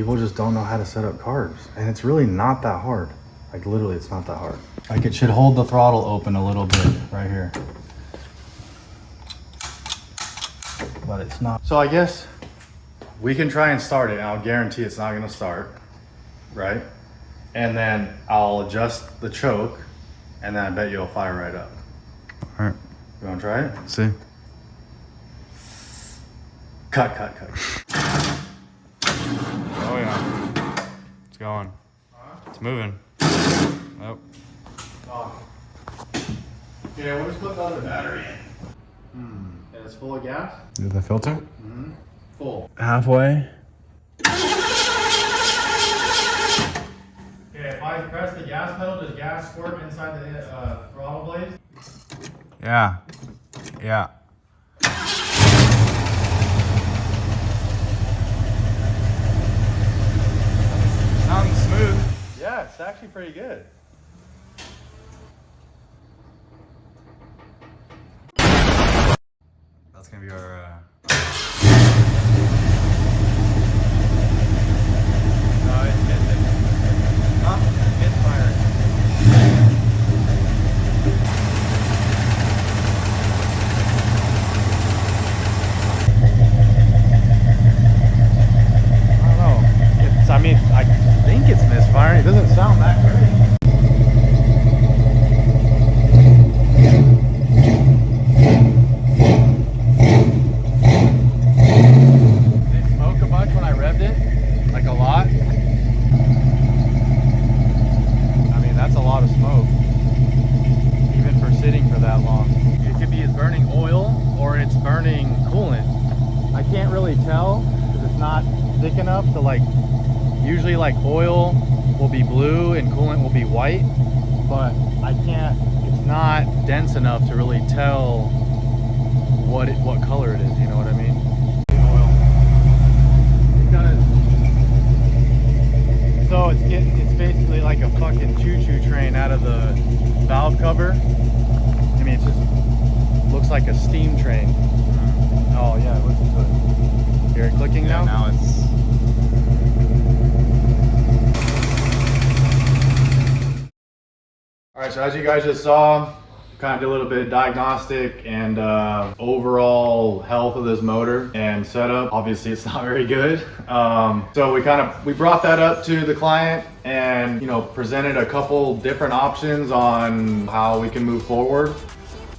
People just don't know how to set up carbs, and it's really not that hard. Like literally, it's not that hard. Like it should hold the throttle open a little bit right here, but it's not. So I guess we can try and start it, and I'll guarantee it's not gonna start, right? And then I'll adjust the choke, and then I bet you'll fire right up. All right. You wanna try it? See. Cut. Oh yeah. It's going. It's moving. Nope. Oh. Yeah, we'll just put the other battery in. And it's full of gas? Is the filter? Mm-hmm. Full. Halfway. Okay, if I press the gas pedal, does gas squirt inside the throttle blades? Yeah. Yeah. Sounds smooth. Yeah, it's actually pretty good. That's gonna be our. No, it's missing. Huh? Misfiring. I don't know. I mean, I think it's misfiring. It doesn't sound that great. Thick enough to like, usually like oil will be blue and coolant will be white, but it's not dense enough to really tell what color it is, you know what I mean? Oil. So it's basically like a fucking choo-choo train out of the valve cover. I mean, it just looks like a steam train. Oh yeah, listen to it. Hear it clicking now? Now it's. All right, so as you guys just saw, kind of did a little bit of diagnostic and overall health of this motor and setup. Obviously, it's not very good. So we brought that up to the client and presented a couple different options on how we can move forward.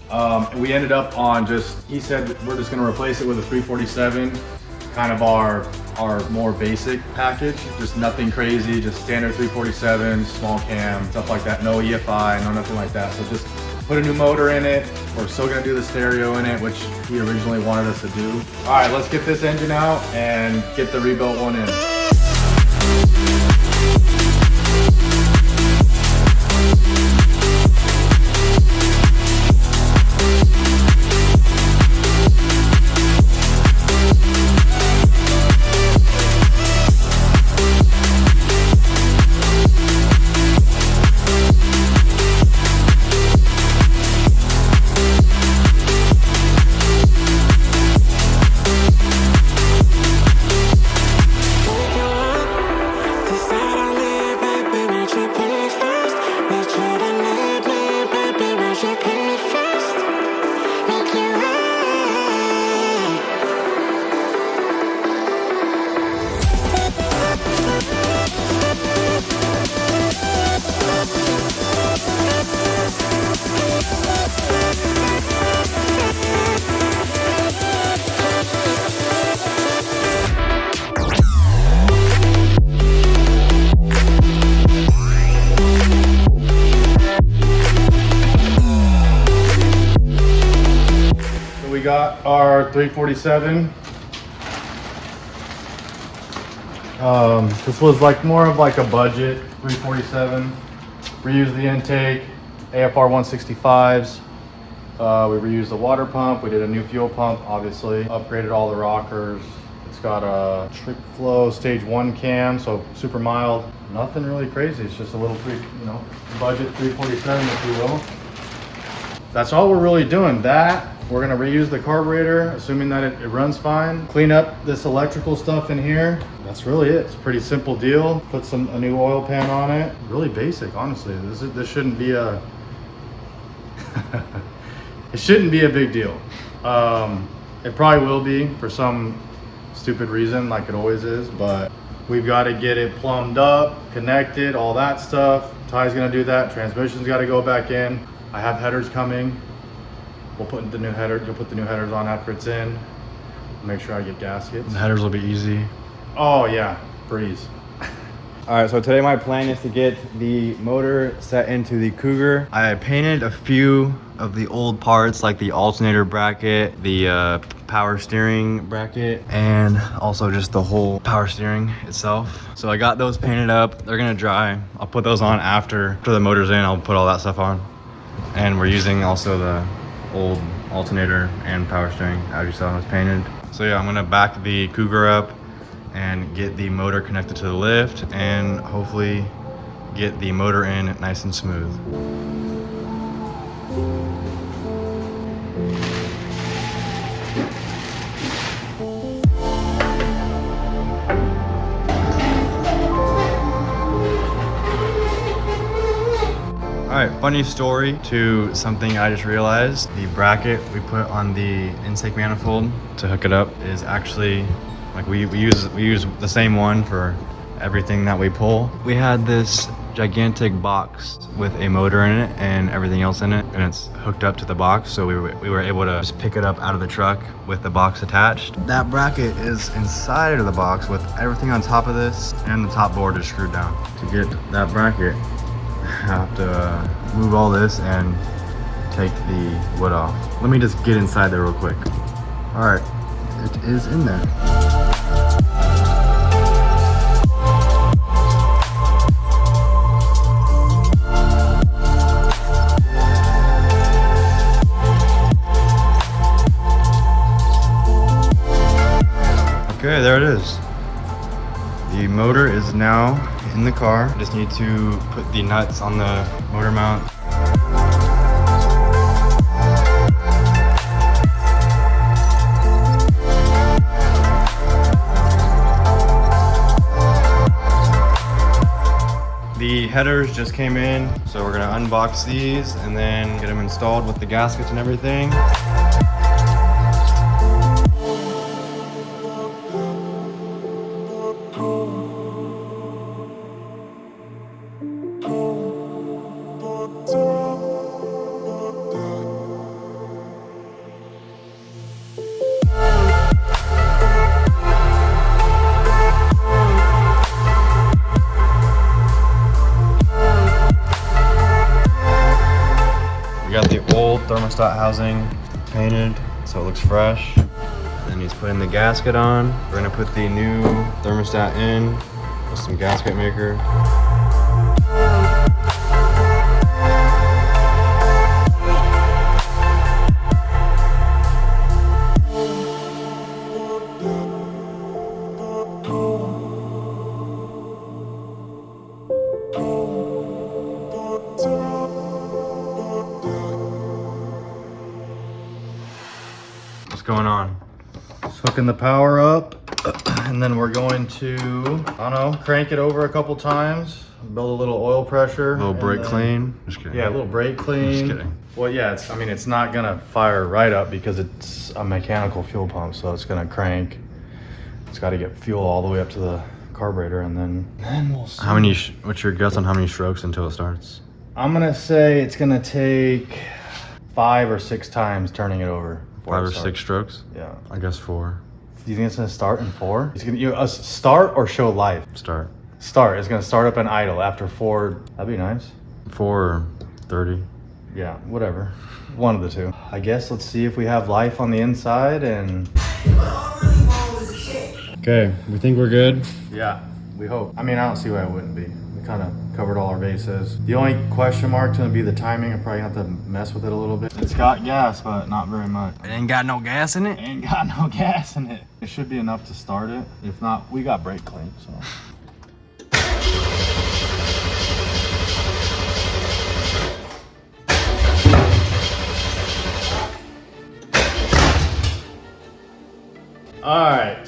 And we ended up on he said we're just going to replace it with a 347, kind of our more basic package, just nothing crazy, just standard 347, small cam, stuff like that, no EFI, no nothing like that. So just put a new motor in it. We're still gonna do the stereo in it, which he originally wanted us to do. All right, let's get this engine out and get the rebuilt one in. Got our 347. This was more of a budget 347. Reused the intake, AFR 165s. We reused the water pump. We did a new fuel pump, obviously. Upgraded all the rockers. It's got a trick flow stage 1 cam, so super mild. Nothing really crazy. It's just a little budget 347, if you will. That's all we're really doing. That We're gonna reuse the carburetor, assuming that it runs fine. Clean up this electrical stuff in here. That's really it. It's a pretty simple deal. Put a new oil pan on it. Really basic, honestly. This shouldn't be a, it shouldn't be a big deal. It probably will be for some stupid reason, like it always is, but we've got to get it plumbed up, connected, all that stuff. Ty's gonna do that. Transmission's got to go back in. I have headers coming. We'll put the new header. You'll put the new headers on after it's in. Make sure I get gaskets. The headers will be easy. Oh yeah, breeze. All right, so today my plan is to get the motor set into the Cougar. I painted a few of the old parts, like the alternator bracket, the power steering bracket, and also just the whole power steering itself. So I got those painted up. They're gonna dry. I'll put those on after the motor's in. I'll put all that stuff on. And we're using also the old alternator and power steering, as you saw, was painted. So yeah, I'm gonna back the Cougar up and get the motor connected to the lift and hopefully get the motor in nice and smooth. All right, funny story to something I just realized. The bracket we put on the intake manifold to hook it up is actually, like we use the same one for everything that we pull. We had this gigantic box with a motor in it and everything else in it, and it's hooked up to the box, so we were able to just pick it up out of the truck with the box attached. That bracket is inside of the box with everything on top of this, and the top board is screwed down. To get that bracket, I have to move all this and take the wood off. Let me just get inside there real quick. All right, it is in there. Okay, there it is. The motor is now in the car. I just need to put the nuts on the motor mount. The headers just came in, so we're gonna unbox these and then get them installed with the gaskets and everything. Got the old thermostat housing painted so it looks fresh. Then he's putting the gasket on. We're gonna put the new thermostat in with some gasket maker. What's going on? Just hooking the power up, and then we're going to, I don't know, crank it over a couple times, build a little oil pressure. A little brake clean. Just kidding. Yeah, a little brake clean. Just kidding. Well, yeah, it's not gonna fire right up because it's a mechanical fuel pump, so it's gonna crank. It's got to get fuel all the way up to the carburetor, and then we'll see. How many? What's your guess on how many strokes until it starts? I'm gonna say it's gonna take 5 or 6 times turning it over. 5 or 6 strokes? Yeah. I guess 4. Do you think it's gonna start in 4? It's gonna start or show life? Start. Start. It's gonna start up and idle after 4. That'd be nice. 4 or 30. Yeah, whatever. One of the two. I guess let's see if we have life on the inside and. Okay, we think we're good. Yeah, we hope. I mean, I don't see why it wouldn't be. We kind of covered all our bases. The only question mark's gonna be the timing. I probably have to mess with it a little bit. It's got gas, but not very much. It ain't got no gas in it? Ain't got no gas in it. It should be enough to start it. If not, we got brake clean, so.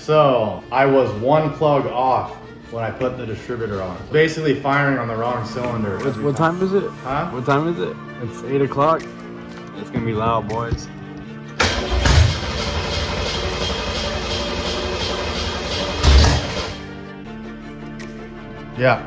So I was one plug off when I put the distributor on. Basically firing on the wrong cylinder. What time is it? Huh? What time is it? It's 8 o'clock. It's gonna be loud, boys. Yeah.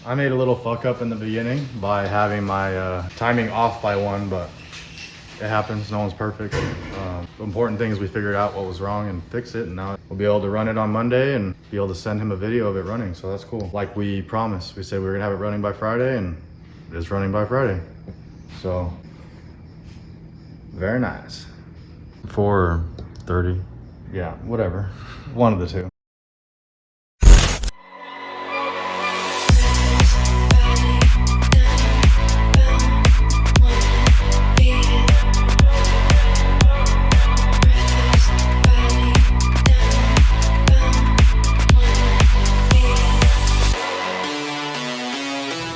I made a little fuck up in the beginning by having my timing off by 1, but it happens. No one's perfect. The important thing is we figured out what was wrong and fix it, and now we'll be able to run it on Monday and be able to send him a video of it running. So that's cool. Like we promised, we said we were gonna have it running by Friday, and it's running by Friday. So very nice. 4:30. Yeah, whatever. One of the two.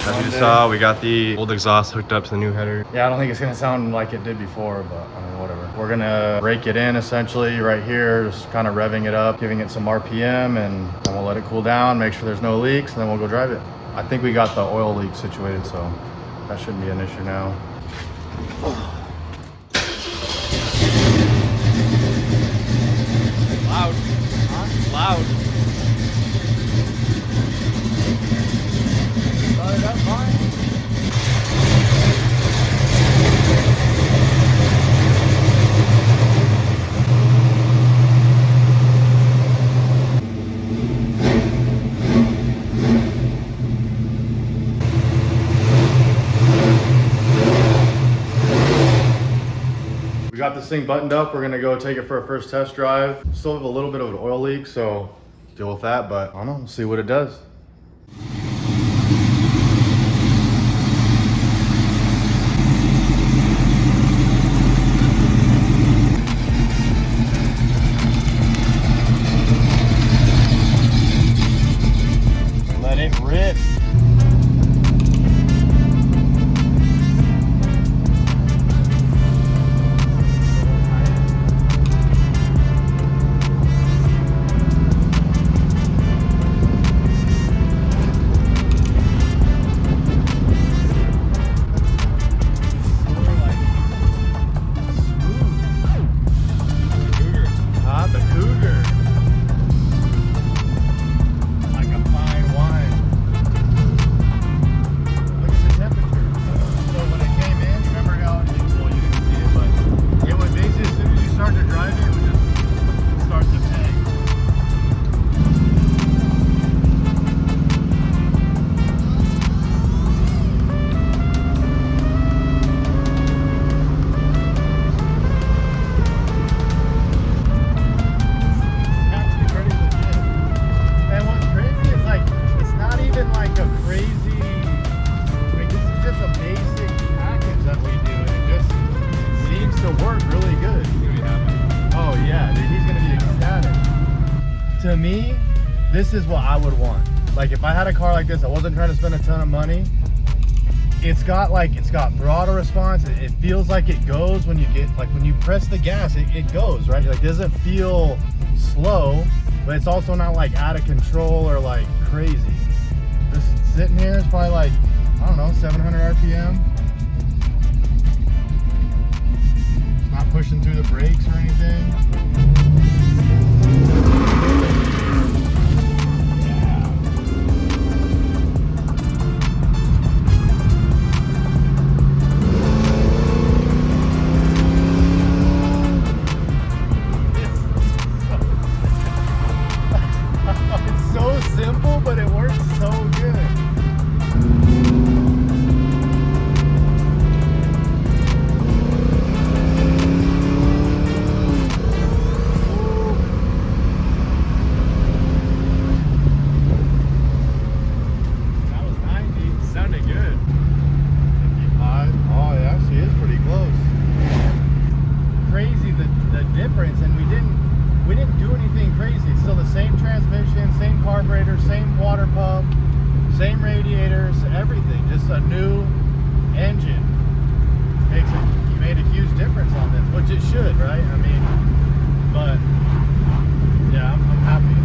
As you saw, we got the old exhaust hooked up to the new header. Yeah, I don't think it's gonna sound like it did before, but I mean, whatever. We're gonna rake it in essentially right here, just kind of revving it up, giving it some RPM, and then we'll let it cool down, make sure there's no leaks, and then we'll go drive it. I think we got the oil leak situated, so that shouldn't be an issue now. Loud. Huh? Loud. Started up fine. We got this thing buttoned up. We're gonna go take it for a first test drive. Still have a little bit of an oil leak, so deal with that, but I don't know, we'll see what it does. Let it rip. The Cougar. Like a fine wine. Look at the temperature. So when it came in, you remember how, well, you didn't see it, but it would basically, as soon as you start to drive it, it would just start to bang. To me, this is what I would want. Like if I had a car like this, I wasn't trying to spend a ton of money. It's got throttle response. It feels like it goes when you get, like when you press the gas, it goes, right? Like it doesn't feel slow, but it's also not like out of control or like crazy. Just sitting here is probably like, I don't know, 700 RPM. It's not pushing through the brakes or anything. Simple, but it works so good. the difference, and we didn't do anything crazy. It's still the same transmission, same carburetor, same water pump, same radiators, everything. Just a new engine. You made a huge difference on this, which it should, right? I mean, but yeah, I'm happy.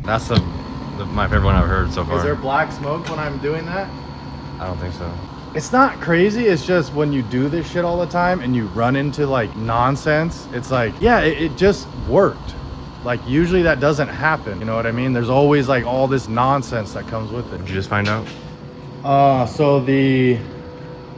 That's my favorite one I've heard so far. Is there black smoke when I'm doing that? I don't think so. It's not crazy, it's just when you do this shit all the time and you run into like nonsense, it's like, yeah, it just worked. Like usually that doesn't happen, you know what I mean? There's always like all this nonsense that comes with it. Did you just find out? So the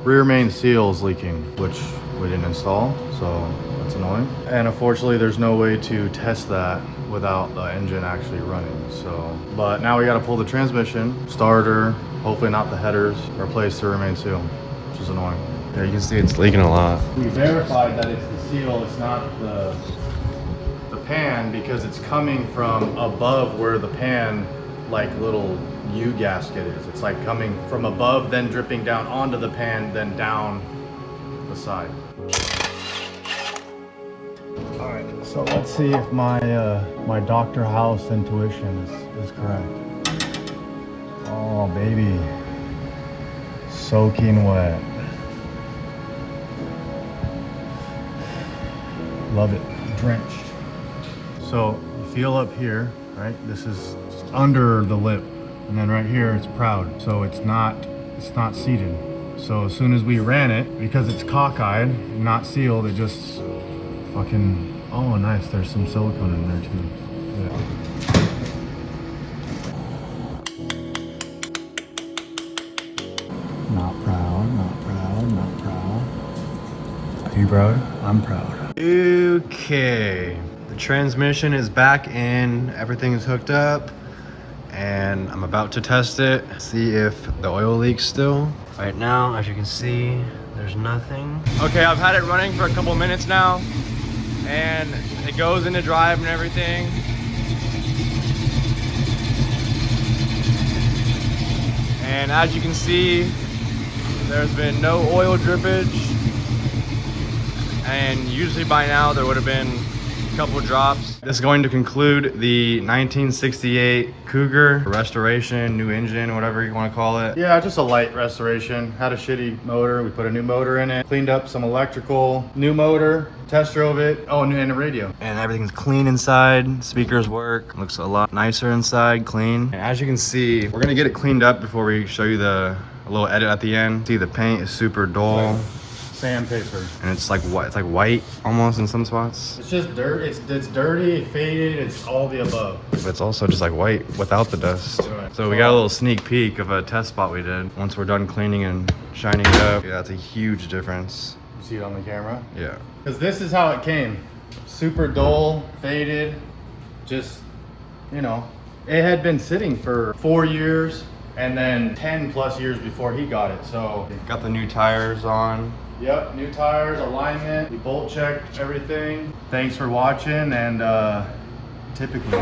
rear main seal is leaking, which we didn't install, so that's annoying. And unfortunately there's no way to test that without the engine actually running. So, but now we got to pull the transmission, starter, hopefully not the headers, replace the rear main seal, which is annoying. Yeah, you can see it's leaking a lot. We verified that it's the seal, it's not the pan, because it's coming from above where the pan like little U gasket is. It's like coming from above, then dripping down onto the pan, then down the side. All right, so let's see if my my Dr. House intuition is correct. Oh baby, soaking wet. Love it, drenched. So you feel up here, right? This is under the lip, and then right here it's proud. So it's not seated. So as soon as we ran it, because it's cockeyed, not sealed, it just fucking, oh nice, there's some silicone in there too. Yeah. Not proud, not proud, not proud. Are you proud? I'm proud. Okay. The transmission is back in, everything is hooked up, and I'm about to test it, see if the oil leaks still. Right now, as you can see, there's nothing. Okay, I've had it running for a couple minutes now, and it goes into drive and everything. And as you can see, there's been no oil drippage, and usually by now there would have been a couple drops. This is going to conclude the 1968 Cougar restoration, new engine, whatever you want to call it. Yeah, just a light restoration. Had a shitty motor. We put a new motor in it, cleaned up some electrical, new motor, test drove it. Oh, and a radio. And everything's clean inside. Speakers work. Looks a lot nicer inside, clean. And as you can see, we're gonna get it cleaned up before we show you a little edit at the end. See, the paint is super dull. Sandpaper. And it's like what? It's like white almost in some spots. It's just dirt. It's dirty, faded. It's all the above. But it's also just like white without the dust. Right. So we got a little sneak peek of a test spot we did. Once we're done cleaning and shining it up, yeah, that's a huge difference. You see it on the camera? Yeah. Because this is how it came. Super dull, faded. Just, you know, it had been sitting for 4 years and then 10 plus years before he got it. So Got the new tires on. yep, new tires, alignment, we bolt checked everything. Thanks for watching, and typically.